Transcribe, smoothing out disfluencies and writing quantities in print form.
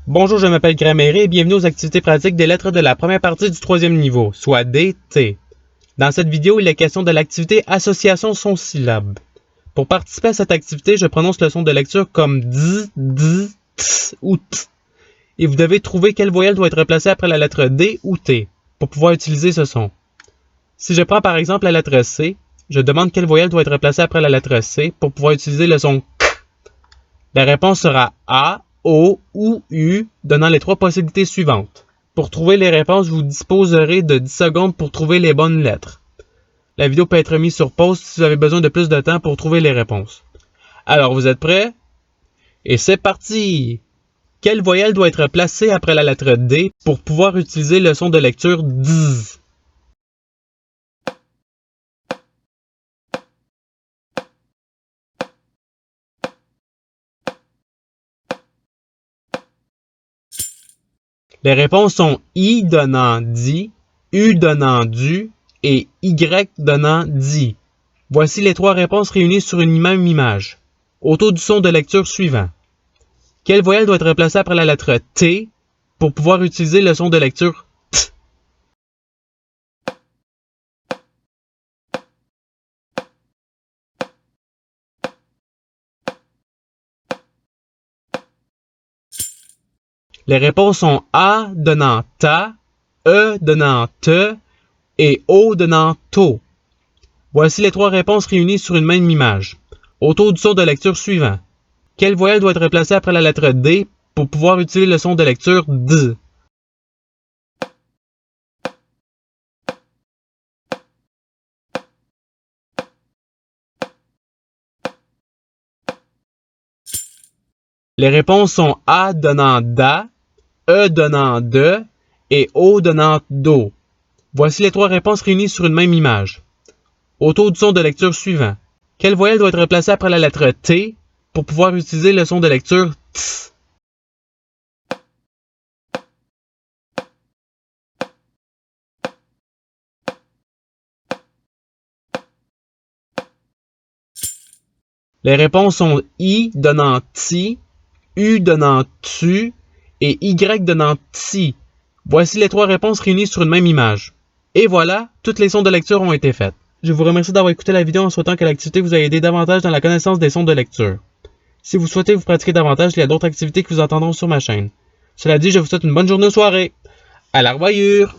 Bonjour, je m'appelle Grammaire et bienvenue aux activités pratiques des lettres de la première partie du troisième niveau, soit D, T. Dans cette vidéo, il est question de l'activité association son-syllabe. Pour participer à cette activité, je prononce le son de lecture comme D, D, T ou T. Et vous devez trouver quelle voyelle doit être placée après la lettre D ou T pour pouvoir utiliser ce son. Si je prends par exemple la lettre C, je demande quelle voyelle doit être placée après la lettre C pour pouvoir utiliser le son K. La réponse sera A, O ou U, donnant les trois possibilités suivantes. Pour trouver les réponses, vous disposerez de 10 secondes pour trouver les bonnes lettres. La vidéo peut être mise sur pause si vous avez besoin de plus de temps pour trouver les réponses. Alors, vous êtes prêts? Et c'est parti! Quelle voyelle doit être placée après la lettre D pour pouvoir utiliser le son de lecture D? Les réponses sont I donnant di, U donnant du et Y donnant di. Voici les trois réponses réunies sur une même image. Autour du son de lecture suivant. Quelle voyelle doit être placée après la lettre T pour pouvoir utiliser le son de lecture T? Les réponses sont A donnant ta, E donnant te et O donnant to. Voici les trois réponses réunies sur une même image. Autour du son de lecture suivant. Quelle voyelle doit être placée après la lettre D pour pouvoir utiliser le son de lecture D? Les réponses sont A donnant da, E donnant de et O donnant do. Voici les trois réponses réunies sur une même image. Autour du son de lecture suivant. Quelle voyelle doit être placée après la lettre T pour pouvoir utiliser le son de lecture T? Les réponses sont I donnant ti, U donnant tu et Y donnant ti. Voici les trois réponses réunies sur une même image. Et voilà, toutes les sons de lecture ont été faites. Je vous remercie d'avoir écouté la vidéo en souhaitant que l'activité vous ait aidé davantage dans la connaissance des sons de lecture. Si vous souhaitez vous pratiquer davantage, il y a d'autres activités que vous entendront sur ma chaîne. Cela dit, je vous souhaite une bonne journée ou soirée. À la revoyure!